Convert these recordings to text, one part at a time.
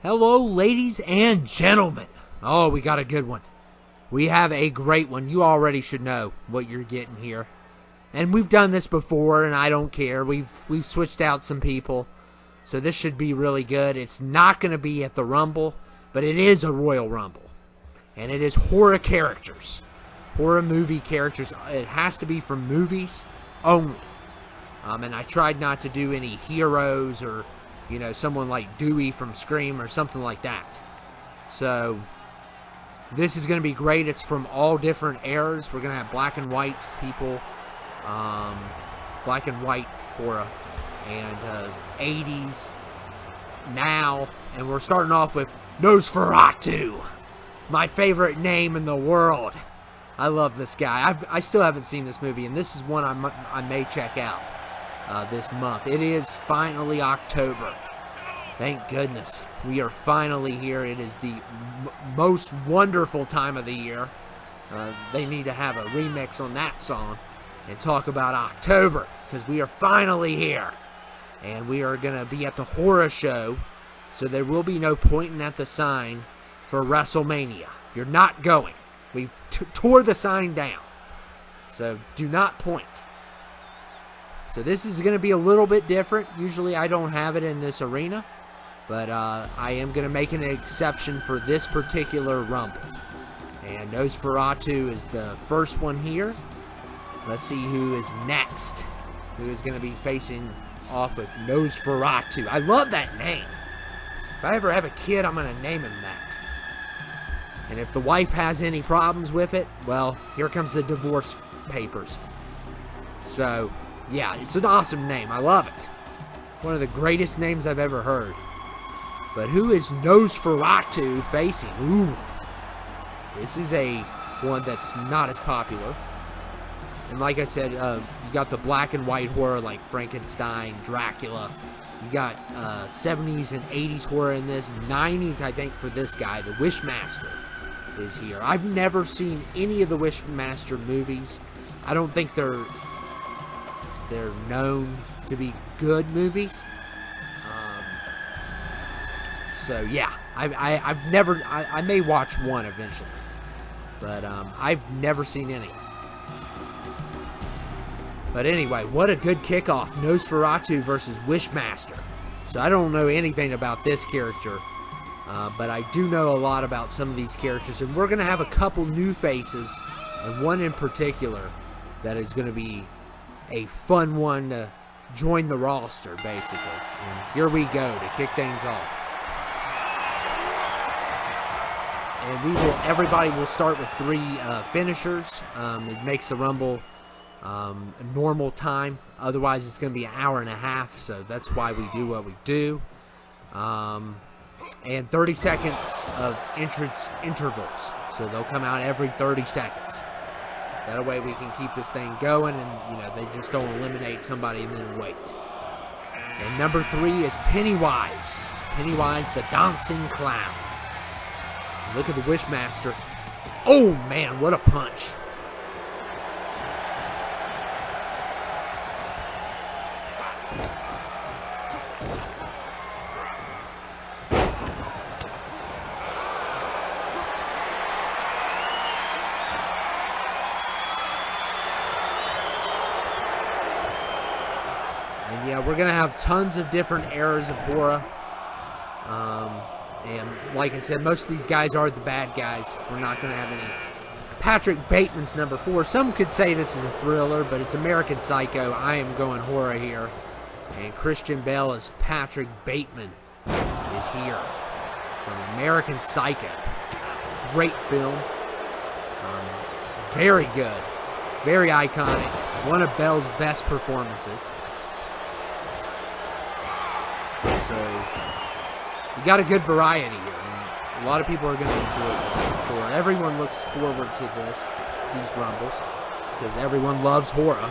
Hello, ladies and gentlemen. Oh, we got a good one. We have a great one. You already should know what you're getting here. And we've done this before, and I don't care. We've switched out some people. So this should be really good. It's not going to be at the Rumble, but it is a Royal Rumble. And it is horror characters. Horror movie characters. It has to be from movies only. And I tried not to do any heroes or, someone like Dewey from Scream or something like that. So this is going to be great. It's from all different eras. We're going to have black and white people, black and white horror, and 80s now. And we're starting off with Nosferatu, my favorite name in the world. I love this guy. I still haven't seen this movie, and this is one I may check out this month. It is finally October. Thank goodness. We are finally here. It is the most wonderful time of the year. They need to have a remix on that song and talk about October, because we are finally here. And we are going to be at the horror show, so there will be no pointing at the sign for WrestleMania. You're not going. We've tore the sign down, so do not point. So this is going to be a little bit different. Usually I don't have it in this arena, but I am going to make an exception for this particular Rumble. And Nosferatu is the first one here. Let's see who is next. Who is going to be facing off with Nosferatu. I love that name. If I ever have a kid, I'm going to name him that. And if the wife has any problems with it, well, here comes the divorce papers. So, yeah, it's an awesome name. I love it. One of the greatest names I've ever heard. But who is Nosferatu facing? Ooh. This is a one that's not as popular. And like I said, you got the black and white horror like Frankenstein, Dracula. You got 70s and 80s horror in this. 90s, I think, for this guy, the Wishmaster is here. I've never seen any of the Wishmaster movies. I don't think they're known to be good movies. So yeah, I may watch one eventually, but I've never seen any. But anyway, what a good kickoff. Nosferatu versus Wishmaster. So I don't know anything about this character, but I do know a lot about some of these characters. And we're going to have a couple new faces, and one in particular that is going to be a fun one to join the roster, basically. And here we go to kick things off. And everybody will start with 3 finishers. It makes the Rumble a normal time. Otherwise, it's going to be an hour and a half. So that's why we do what we do. And 30 seconds of entrance intervals. So they'll come out every 30 seconds. That way we can keep this thing going, and they just don't eliminate somebody and then wait. And number 3 is Pennywise. Pennywise, the dancing clown. Look at the Wishmaster. Oh man, what a punch. And yeah, we're going to have tons of different eras of horror. And like I said, most of these guys are the bad guys. We're not going to have any. Patrick Bateman's number 4. Some could say this is a thriller, but it's American Psycho. I am going horror here. And Christian Bale as Patrick Bateman is here from American Psycho. Great film. Very good. Very iconic. One of Bale's best performances. So you got a good variety here. And a lot of people are going to enjoy this for sure. Everyone looks forward to these Rumbles, because everyone loves horror.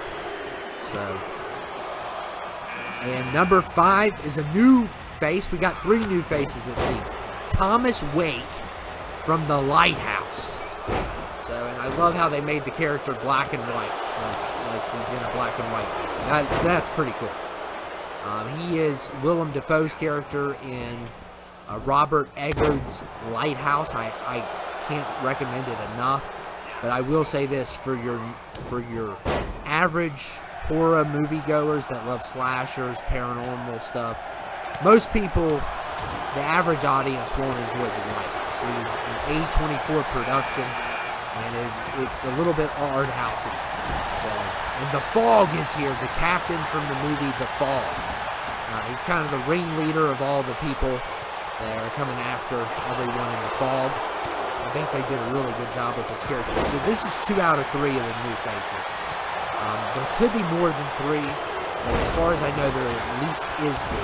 So, and number 5 is a new face. We got 3 new faces at least. Thomas Wake from The Lighthouse. So, and I love how they made the character black and white, like he's in a black and white. That's pretty cool. He is Willem Dafoe's character in Robert Eggers' Lighthouse. I can't recommend it enough. But I will say this, for your average horror moviegoers that love slashers, paranormal stuff, most people, the average audience, won't enjoy The Lighthouse. It is an A24 production, and it's a little bit art housey. So, and The Fog is here, the captain from the movie The Fog. He's kind of the ringleader of all the people that are coming after everyone in The Fog. I think they did a really good job with this character. So this is 2 out of 3 of the new faces. There could be more than 3, but as far as I know, there at least is 3.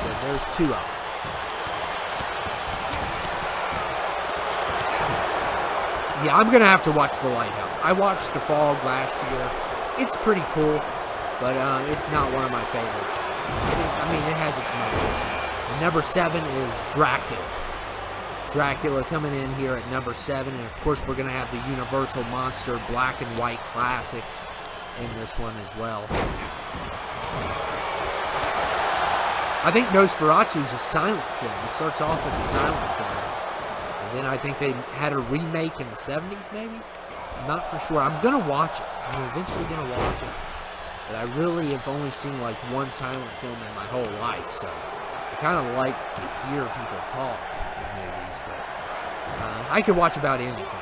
So there's 2 of them. Yeah, I'm going to have to watch The Lighthouse. I watched The Fog last year. It's pretty cool, but it's not one of my favorites. I mean, it has its moments. And number 7 is Dracula. Dracula coming in here at number 7, and of course we're going to have the Universal Monster black and white classics in this one as well. I think Nosferatu is a silent film. It starts off as a silent film. And then I think they had a remake in the 70s, maybe? I'm not for sure. I'm going to watch it. I'm eventually going to watch it. But I really have only seen like one silent film in my whole life, so I kind of like to hear people talk in movies, but I could watch about anything,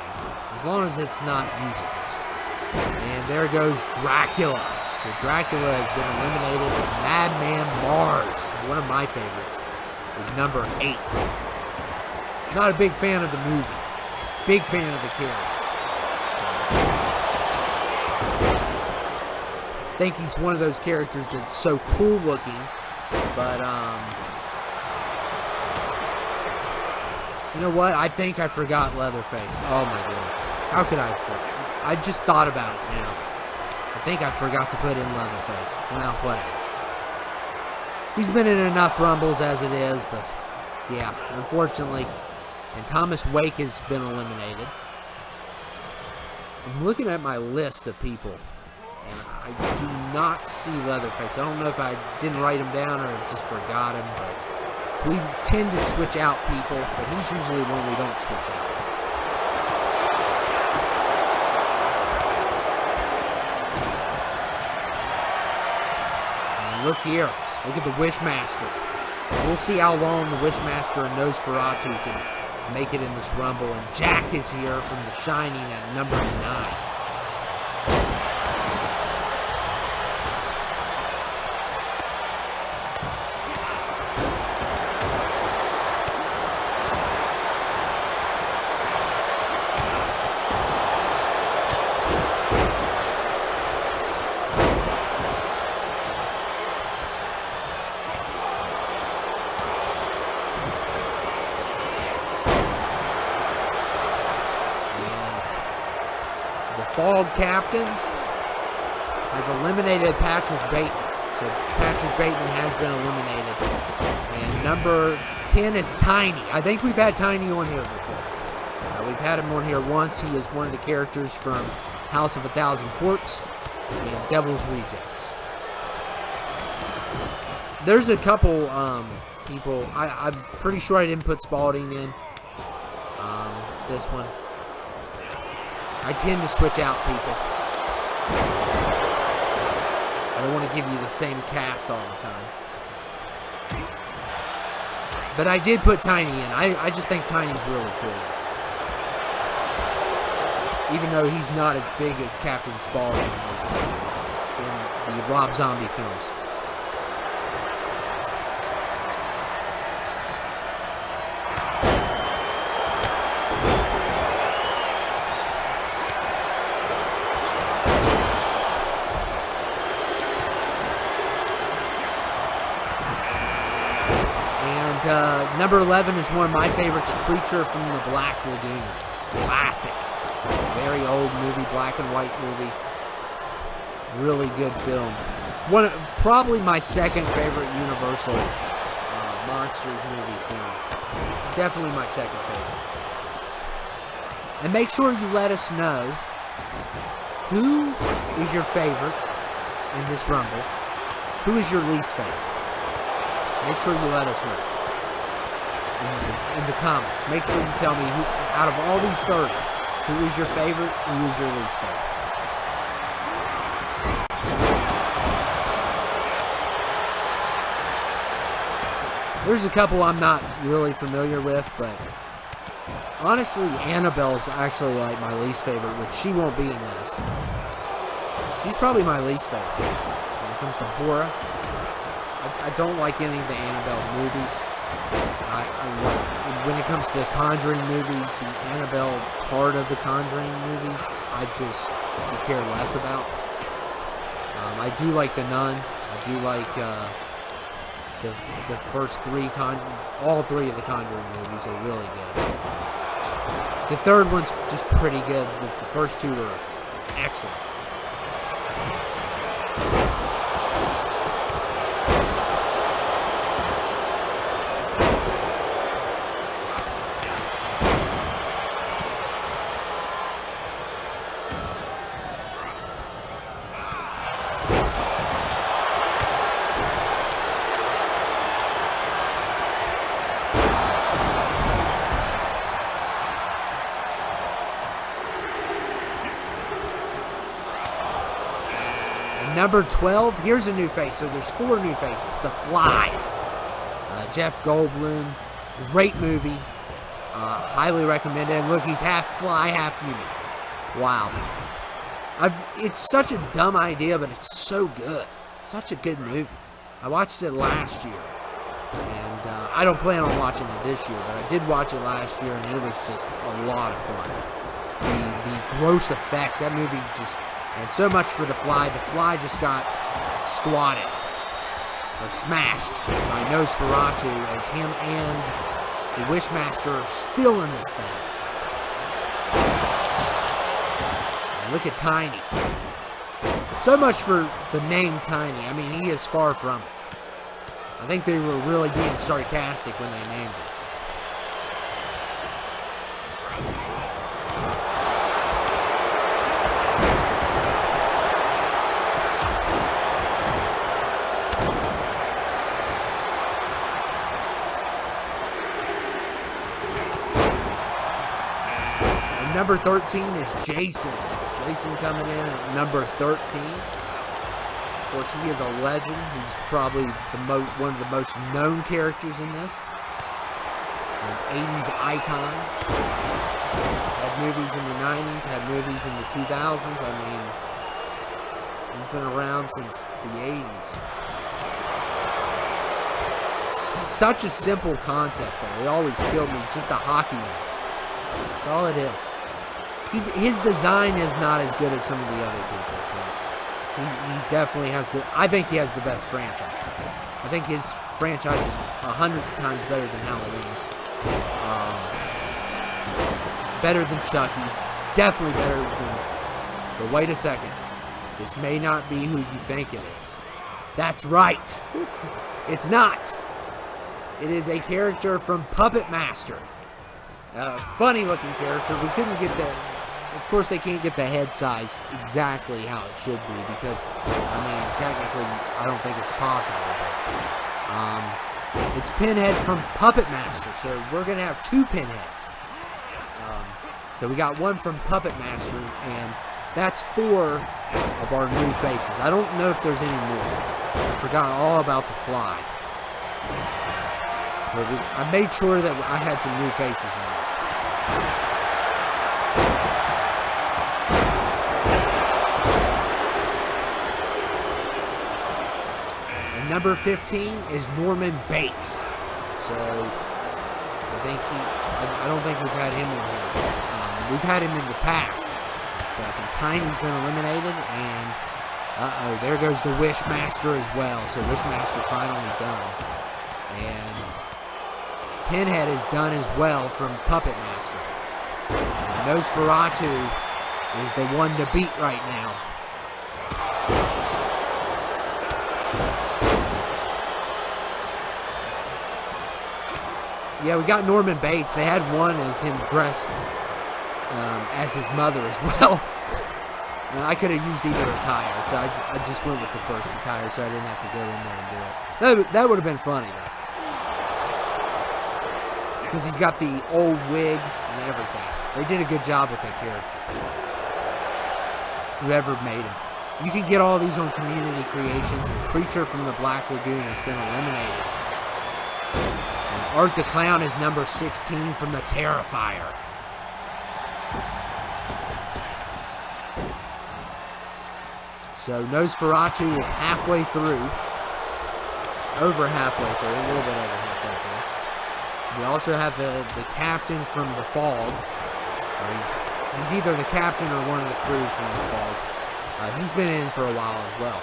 as long as it's not musicals. And there goes Dracula. So Dracula has been eliminated, and Madman Mars, one of my favorites, is number 8. Not a big fan of the movie. Big fan of the character. I think he's one of those characters that's so cool looking, but you know what? I think I forgot Leatherface. Oh my goodness. How could I forget? I just thought about it now. I think I forgot to put in Leatherface. Well, whatever. He's been in enough Rumbles as it is, but yeah, unfortunately. And Thomas Wake has been eliminated. I'm looking at my list of people, and I do not see Leatherface. I don't know if I didn't write him down or just forgot him, but we tend to switch out people, but he's usually one we don't switch out. And look here. Look at the Wishmaster. We'll see how long the Wishmaster and Nosferatu can make it in this Rumble. And Jack is here from The Shining at number 9. Fog Captain has eliminated Patrick Bateman. So Patrick Bateman has been eliminated. And number 10 is Tiny. I think we've had Tiny on here before. We've had him on here once. He is one of the characters from House of a Thousand Corpses and Devil's Rejects. There's a couple people. I'm pretty sure I didn't put Spalding in this one. I tend to switch out people. I don't want to give you the same cast all the time. But I did put Tiny in. I just think Tiny's really cool. Even though he's not as big as Captain Spaulding is in the Rob Zombie films. Number 11 is one of my favorites, Creature from the Black Lagoon. Classic. Very old movie, black and white movie. Really good film. Probably my second favorite Universal Monsters movie film. Definitely my second favorite. And make sure you let us know who is your favorite in this Rumble. Who is your least favorite? Make sure you let us know. in the comments. Make sure you tell me who, out of all these 30, who is your favorite, who is your least favorite. There's a couple I'm not really familiar with, but honestly, Annabelle's actually like my least favorite, which she won't be in this. She's probably my least favorite when it comes to horror. I don't like any of the Annabelle movies. When it comes to the Conjuring movies, the Annabelle part of the Conjuring movies, I just could care less about. I do like The Nun. I do like the first three, all three of the Conjuring movies are really good. The third one's just pretty good, but the first two are excellent. Number 12, here's a new face. So there's 4 new faces. The Fly. Jeff Goldblum. Great movie. Highly recommended. And look, he's half fly, half human. Wow. It's such a dumb idea, but it's so good. It's such a good movie. I watched it last year. And I don't plan on watching it this year, but I did watch it last year, and it was just a lot of fun. The gross effects, that movie just... And so much for The Fly. The Fly just got squatted or smashed by Nosferatu as him and the Wishmaster are still in this thing. And look at Tiny. So much for the name Tiny. I mean, he is far from it. I think they were really being sarcastic when they named him. Number 13 is Jason. Jason coming in at number 13. Of course, he is a legend. He's probably one of the most known characters in this. An 80s icon. Had movies in the 90s, had movies in the 2000s. I mean, he's been around since the 80s. Such a simple concept, though. It always killed me. Just a hockey mask. That's all it is. His design is not as good as some of the other people, but he's definitely has I think he has the best franchise. I think his franchise is 100 times better than Halloween. Better than Chucky. Definitely better than... But wait a second. This may not be who you think it is. That's right. It's not. It is a character from Puppet Master. Funny looking character. We couldn't get the... Of course, they can't get the head size exactly how it should be because, I mean, technically, I don't think it's possible. But, it's Pinhead from Puppet Master, so we're going to have 2 Pinheads. So we got one from Puppet Master, and that's 4 of our new faces. I don't know if there's any more. I forgot all about the Fly. But I made sure that I had some new faces in this. Number 15 is Norman Bates. So, I don't think we've had him in here. We've had him in the past and stuff. And Tiny's been eliminated. And, there goes the Wishmaster as well. So, Wishmaster finally done. And Pinhead is done as well from Puppet Master. Nosferatu is the one to beat right now. Yeah, we got Norman Bates. They had one as him dressed as his mother as well. I could have used either attire, so I just went with the first attire so I didn't have to go in there and do it. That would have been funny, though. because he's got the old wig and everything. They did a good job with that character. Whoever made him. You can get all these on Community Creations, and Creature from the Black Lagoon has been eliminated. And Art the Clown is number 16 from the Terrifier. So Nosferatu is halfway through. Over halfway through, a little bit over halfway through. We also have the captain from the Fog. He's either the captain or one of the crew from the Fog. He's been in for a while as well.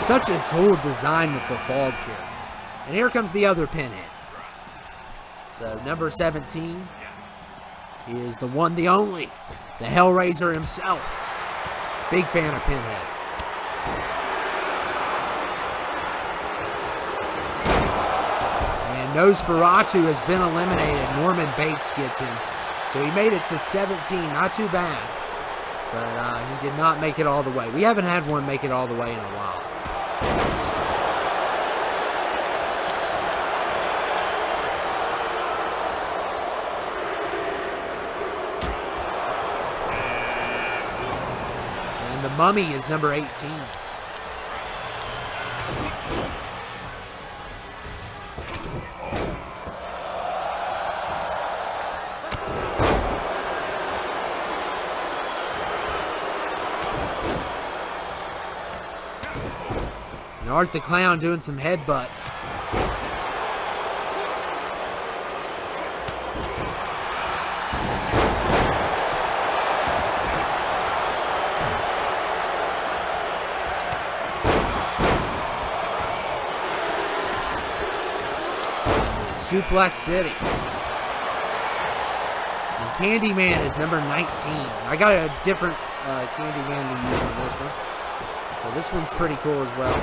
Such a cool design with the Fog character. And here comes the other Pinhead. So number 17 is the one, the only, the Hellraiser himself. Big fan of Pinhead. And Nosferatu has been eliminated. Norman Bates gets him. So he made it to 17. Not too bad. But he did not make it all the way. We haven't had one make it all the way in a while. The Mummy is number 18. And Art the Clown doing some headbutts. Suplex City. And Candyman is number 19. I got a different Candyman to use on this one. So this one's pretty cool as well.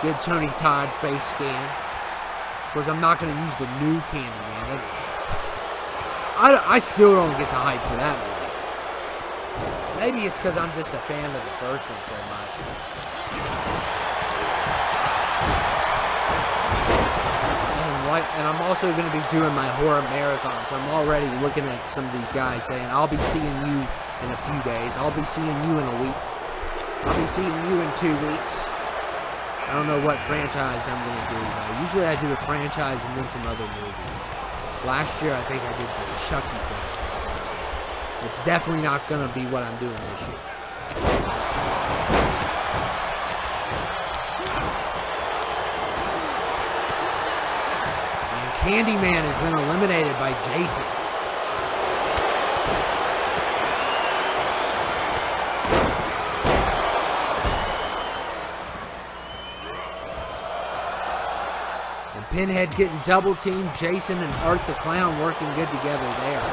Good Tony Todd face scan. Of course, I'm not going to use the new Candyman. I still don't get the hype for that movie. Maybe it's because I'm just a fan of the first one so much. And I'm also going to be doing my horror marathon, so I'm already looking at some of these guys saying, I'll be seeing you in a few days. I'll be seeing you in a week. I'll be seeing you in 2 weeks. I don't know what franchise I'm going to do, though. Usually I do a franchise and then some other movies. Last year, I think I did the Chucky franchise. It's definitely not going to be what I'm doing this year. Candyman has been eliminated by Jason. And Pinhead getting double teamed. Jason and Art the Clown working good together there.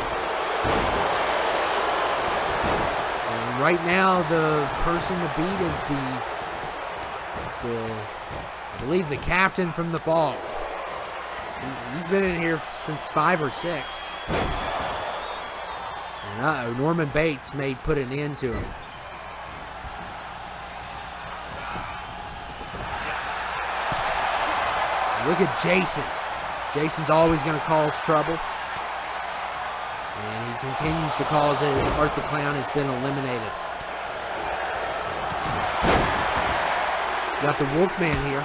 And right now the person to beat is I believe the captain from the Fog. He's been in here since 5 or 6. And Norman Bates may put an end to him. Look at Jason. Jason's always going to cause trouble. And he continues to cause it as Art the Clown has been eliminated. Got the Wolfman here.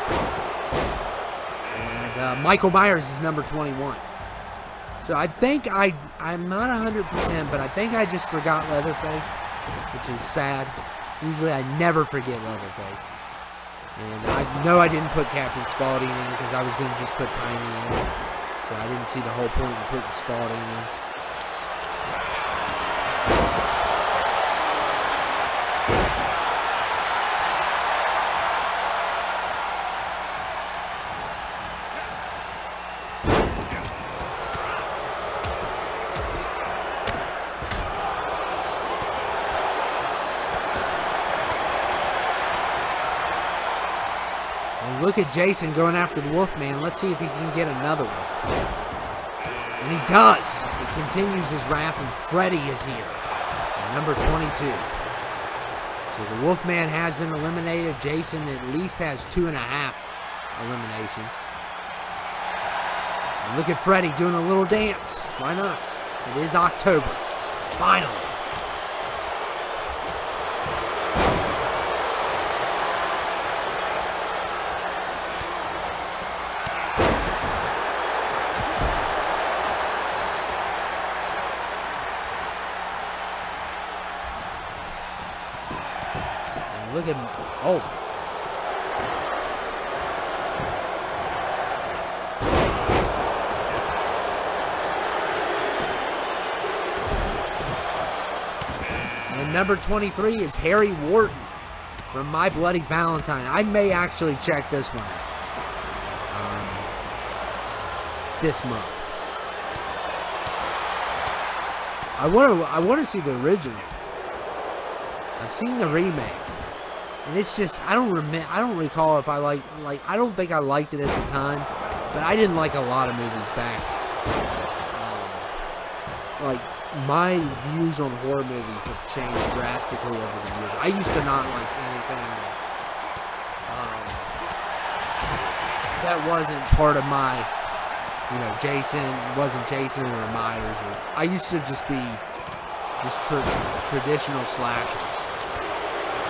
Michael Myers is number 21. So I think I'm not 100%, but I think I just forgot Leatherface, which is sad. Usually I never forget Leatherface. And I know I didn't put Captain Spaulding in because I was going to just put Tiny in. So I didn't see the whole point in putting Spaulding in. Look at Jason going after the Wolfman. Let's see if he can get another one. And he does. He continues his wrath, and Freddy is here. Number 22. So the Wolfman has been eliminated. Jason at least has 2.5 eliminations. And look at Freddy doing a little dance. Why not? It is October. Finally. And look at, oh. Number 23 is Harry Wharton from My Bloody Valentine. I may actually check this one out this month. I want to see the original. I've seen the remake, and it's just I don't recall if I I don't think I liked it at the time, but I didn't like a lot of movies back. My views on horror movies have changed drastically over the years. I used to not like anything that wasn't part of my, wasn't Jason or Myers. I used to just be traditional slashers.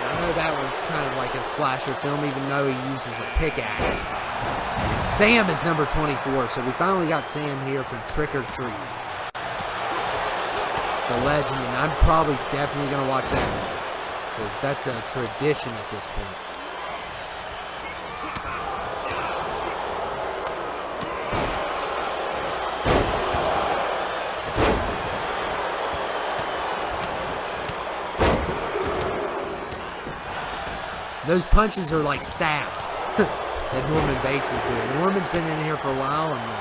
And I know that one's kind of like a slasher film, even though he uses a pickaxe. Sam is number 24, so we finally got Sam here from Trick or Treat. The legend, and I'm probably definitely going to watch that movie, because that's a tradition at this point. Those punches are like stabs that Norman Bates is doing. Norman's been in here for a while, and the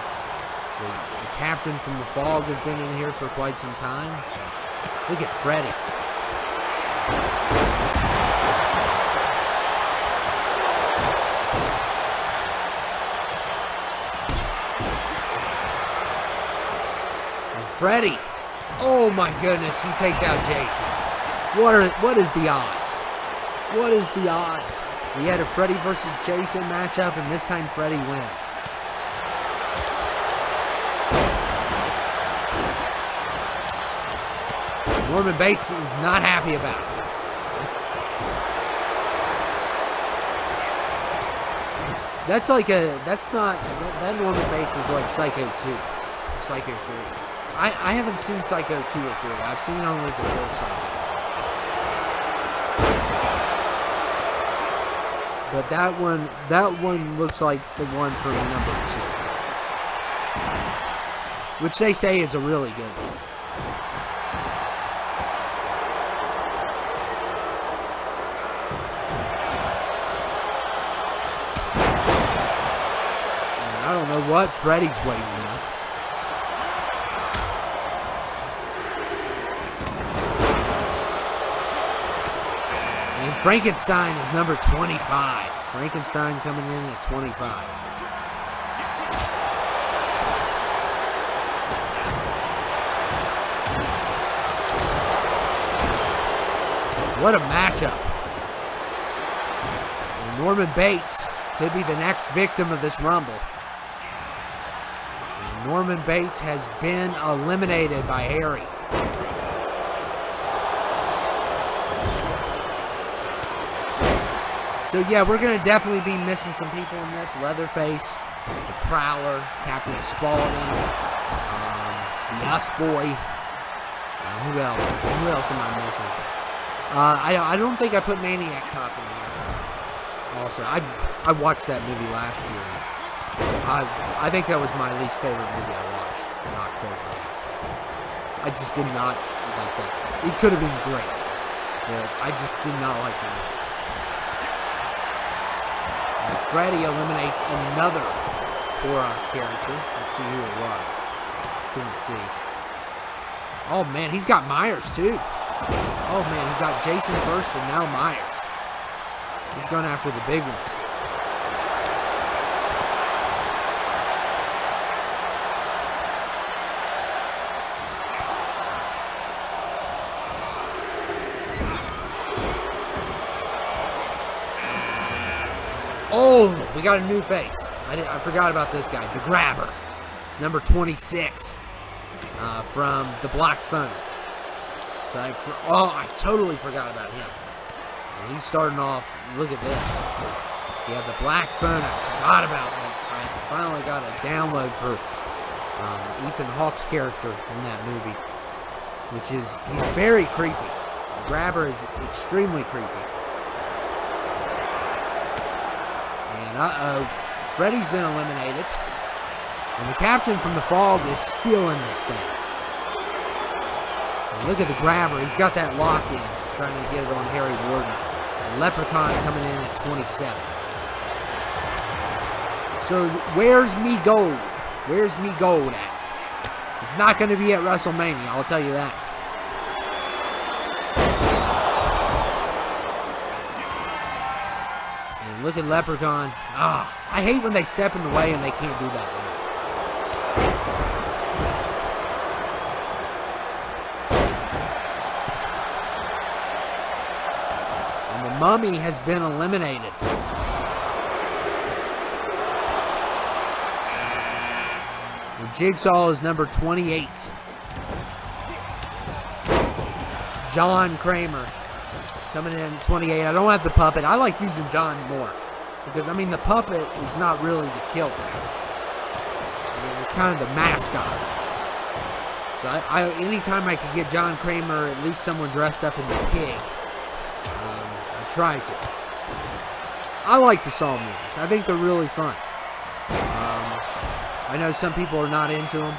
captain from The Fog has been in here for quite some time. Look at Freddy. And Freddy, oh my goodness, he takes out Jason. What is the odds? What is the odds? We had a Freddy versus Jason matchup, and this time Freddy wins. Norman Bates is not happy about it. That Norman Bates is like Psycho 2, or Psycho 3. I haven't seen Psycho 2 or 3. I've seen only the first Psycho. But that one looks like the one from number 2. Which they say is a really good one. I don't know what Freddy's waiting on. And Frankenstein is number 25. Frankenstein coming in at 25. What a matchup. And Norman Bates could be the next victim of this Rumble. Norman Bates has been eliminated by Harry. So yeah, we're going to definitely be missing some people in this. Leatherface, the Prowler, Captain Spaulding, the Us Boy. Who else? Who else am I missing? I don't think I put Maniac Cop in here. Also, I watched that movie last year. I think that was my least favorite movie I watched in October. I just did not like that. It could have been great, but I just did not like the movie. And Freddy eliminates another horror character. Let's see who it was. Couldn't see. Oh man, he's got Myers too. Oh man, he got Jason first and now Myers. He's going after the big ones. Oh, we got a new face. I forgot about this guy, the Grabber. It's number 26 from the Black Phone. So I totally forgot about him. And he's starting off. Look at this. You have the Black Phone. I forgot about that. I finally got a download for Ethan Hawke's character in that movie, which is he's very creepy. The Grabber is extremely creepy. And Freddy's been eliminated. And the captain from the fog is still in this thing. And look at the Grabber. He's got that lock in, trying to get it on Harry Warden. And Leprechaun coming in at 27. So where's Me Gold? Where's Me Gold at? It's not going to be at WrestleMania, I'll tell you that. Look at Leprechaun. I hate when they step in the way and they can't do that move. And the Mummy has been eliminated. And Jigsaw is number 28. John Kramer coming in 28. I don't have the puppet. I like using John more. Because, I mean, the puppet is not really the killer. I mean, it's kind of the mascot. So, anytime I can get John Kramer, at least someone dressed up in the pig, I try to. I like the Saw movies. I think they're really fun. I know some people are not into them.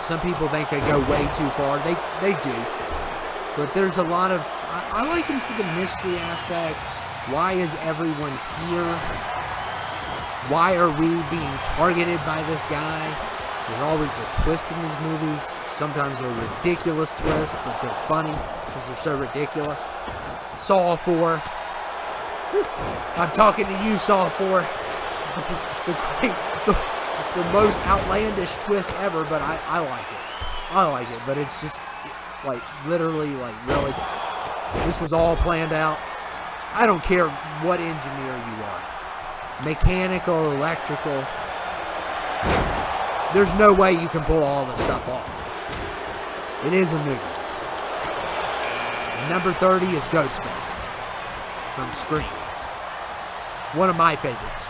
Some people think they go way too far. They do. But there's a lot of... I like them for the mystery aspect. Why is everyone here? Why are we being targeted by this guy? There's always a twist in these movies. Sometimes they're ridiculous twists, but they're funny because they're so ridiculous. Saw 4. I'm talking to you, Saw 4. the most outlandish twist ever, but I like it. I like it, but it's just... like, literally, like, really, this was all planned out. I don't care what engineer you are. Mechanical, electrical. There's no way you can pull all this stuff off. It is a movie. And number 30 is Ghostface from Scream. One of my favorites.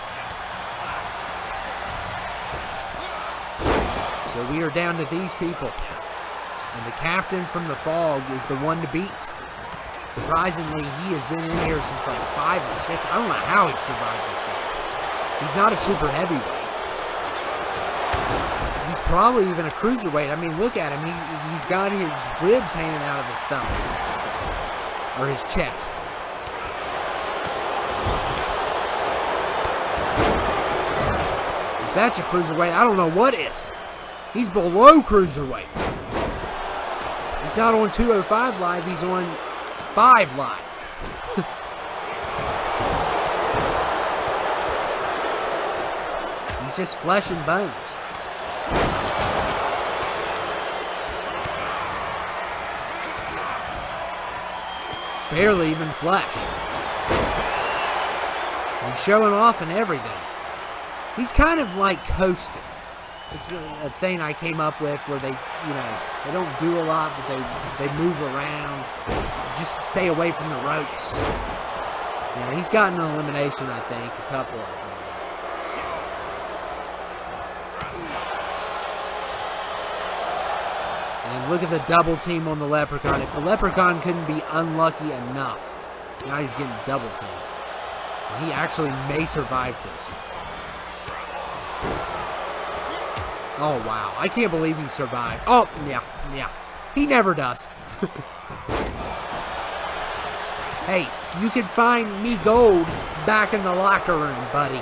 So we are down to these people. And the captain from the fog is the one to beat. Surprisingly, he has been in here since like 5 or 6. I don't know how he survived this thing. He's not a super heavyweight. He's probably even a cruiserweight. I mean, look at him. He's got his ribs hanging out of his stomach. Or his chest. If that's a cruiserweight, I don't know what is. He's below cruiserweight. He's not on 205 Live, he's on 5 Live. He's just flesh and bones. Barely even flesh. He's showing off and everything. He's kind of like coasting. It's a thing I came up with where they, they don't do a lot, but they move around. Just stay away from the ropes. He's gotten an elimination, I think, a couple of them. And look at the double team on the Leprechaun. If the Leprechaun couldn't be unlucky enough, now he's getting double teamed. And he actually may survive this. Oh, wow. I can't believe he survived. Oh, yeah. He never does. Hey, you can find Me Gold back in the locker room, buddy.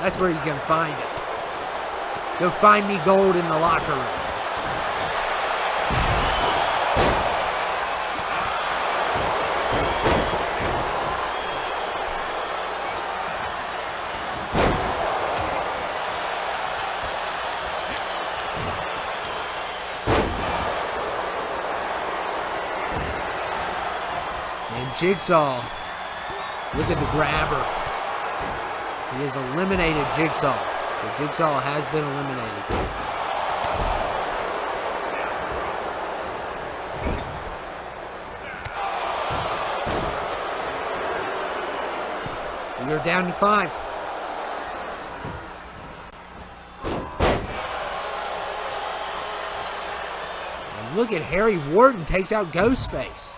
That's where you can find it. Go find Me Gold in the locker room. Jigsaw Look at the grabber. He has eliminated Jigsaw. So Jigsaw has been eliminated. We are down to 5. And look at Harry Warden takes out Ghostface.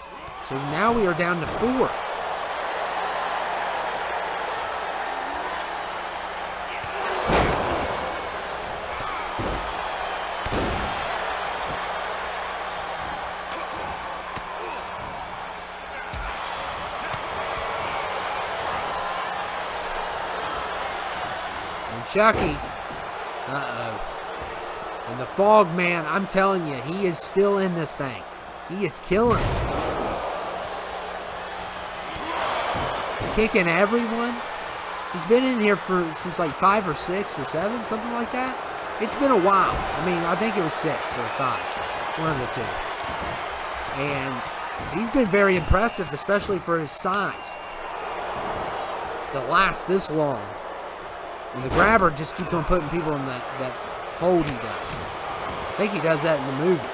So now we are down to 4. Chucky. And the Fog Man, I'm telling you, he is still in this thing. He is killing it. Kicking everyone. He's been in here since like 5 or 6 or 7, something like that. It's been a while. I mean, I think it was 6 or 5. One of the two. And he's been very impressive, especially for his size. To last this long. And the grabber just keeps on putting people in that hold he does. I think he does that in the movie.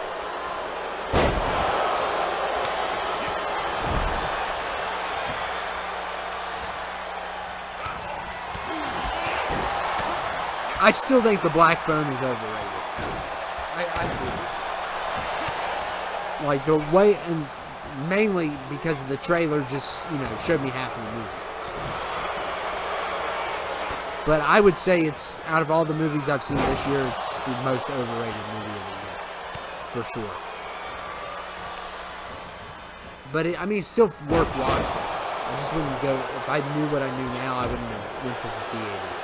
I still think the Black Phone is overrated. I do. Like the way, and mainly because of the trailer just, showed me half of the movie. But I would say it's, out of all the movies I've seen this year, it's the most overrated movie of the year. For sure. But, it's still worth watching. I just wouldn't go, if I knew what I knew now, I wouldn't have went to the theaters.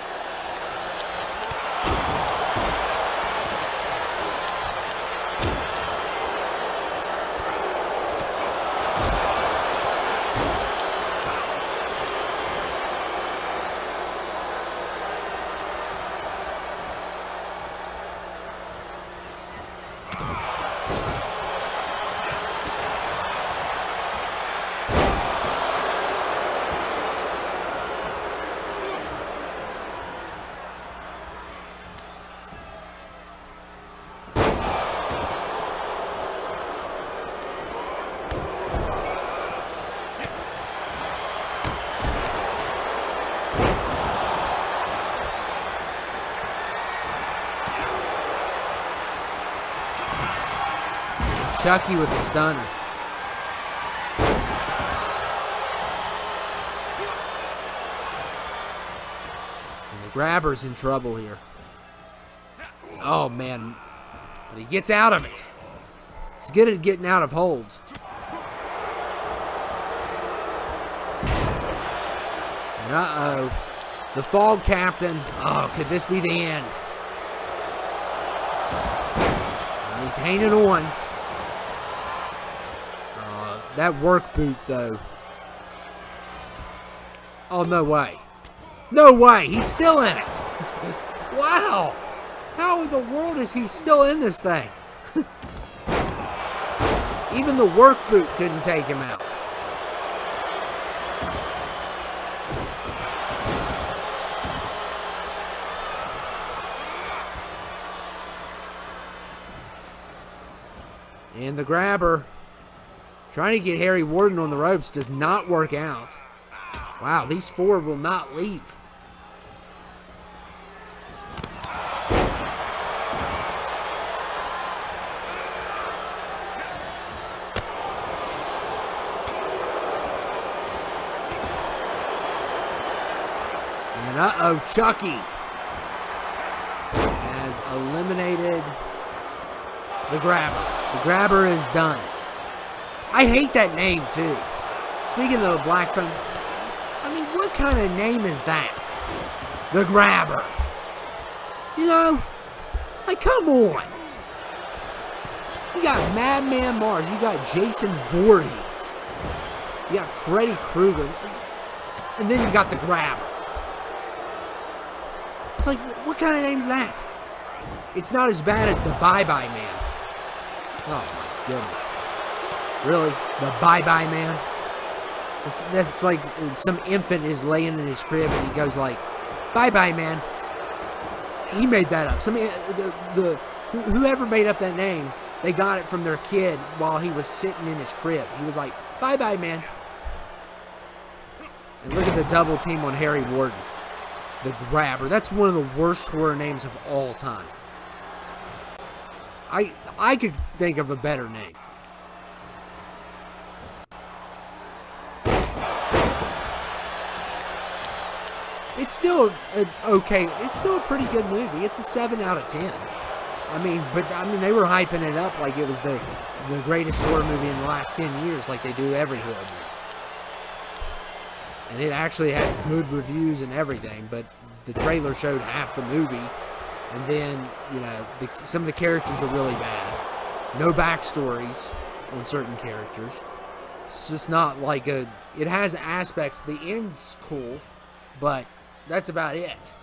Chucky with a stunner. And the grabber's in trouble here. Oh, man. But he gets out of it. He's good at getting out of holds. And uh-oh. The Fog Captain. Oh, could this be the end? He's hanging on. That work boot, though. Oh, no way. No way. He's still in it. Wow. How in the world is he still in this thing? Even the work boot couldn't take him out. And the grabber, trying to get Harry Warden on the ropes, does not work out. Wow, these 4 will not leave. And uh-oh, Chucky has eliminated the grabber. The grabber is done. I hate that name, too. Speaking of the Black Phone, what kind of name is that? The grabber. Come on. You got Madman Mars. You got Jason Voorhees. You got Freddy Krueger. And then you got the grabber. It's like, what kind of name's that? It's not as bad as the Bye-Bye Man. Oh, my goodness. Really? The Bye-Bye Man? That's like some infant is laying in his crib and he goes like, "Bye-bye, man." He made that up. Whoever made up that name, they got it from their kid while he was sitting in his crib. He was like, "Bye-bye, man." And look at the double team on Harry Warden. The Grabber. That's one of the worst horror names of all time. I could think of a better name. It's still okay. It's still a pretty good movie. It's a 7 out of 10. I mean, they were hyping it up like it was the greatest horror movie in the last 10 years, like they do every horror movie. And it actually had good reviews and everything, but the trailer showed half the movie, and then, you know, some of the characters are really bad. No backstories on certain characters. It's just not like it has aspects. The end's cool, but that's about it.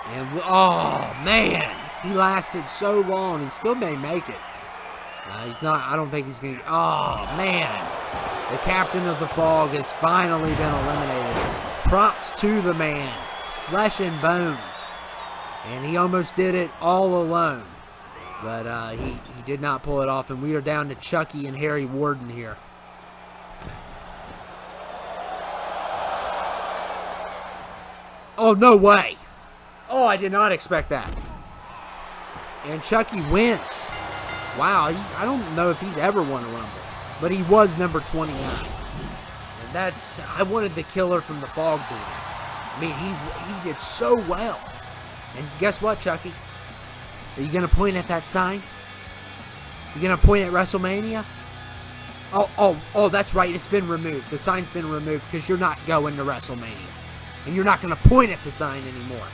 And, oh, man, he lasted so long. He still may make it. He's not, I don't think he's going to, oh, man. The captain of the fog has finally been eliminated. Props to the man. Flesh and bones. And he almost did it all alone. But he did not pull it off. And we are down to Chucky and Harry Warden here. Oh, no way. Oh, I did not expect that. And Chucky wins. Wow, I don't know if he's ever won a Rumble. But he was number 29. And I wanted the killer from the fog dude. I mean, he did so well. And guess what, Chucky? Are you going to point at that sign? You going to point at WrestleMania? Oh, that's right, it's been removed. The sign's been removed because you're not going to WrestleMania. And you're not going to point at the sign anymore.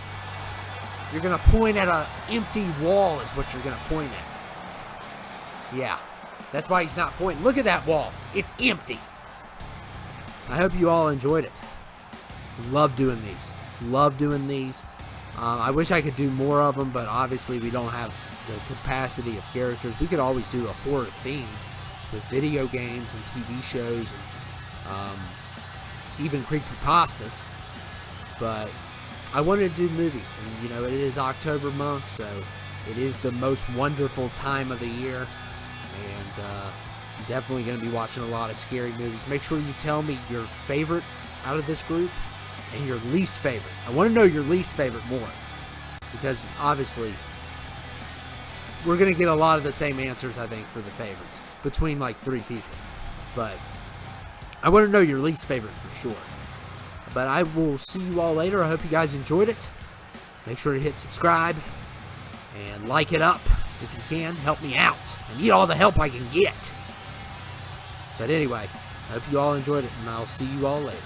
You're going to point at an empty wall is what you're going to point at. Yeah, that's why he's not pointing. Look at that wall. It's empty. I hope you all enjoyed it. Love doing these. Love doing these. I wish I could do more of them, but obviously we don't have the capacity of characters. We could always do a horror theme with video games and TV shows and even creepypastas. But I wanted to do movies, and you know, it is October month, so it is the most wonderful time of the year, and I'm definitely going to be watching a lot of scary movies. Make sure you tell me your favorite out of this group and your least favorite. I want to know your least favorite more, because obviously we're going to get a lot of the same answers, I think, for the favorites between like 3 people, but I want to know your least favorite for sure. But I will see you all later. I hope you guys enjoyed it. Make sure to hit subscribe and like it up if you can. Help me out. I need all the help I can get. But anyway, I hope you all enjoyed it, and I'll see you all later.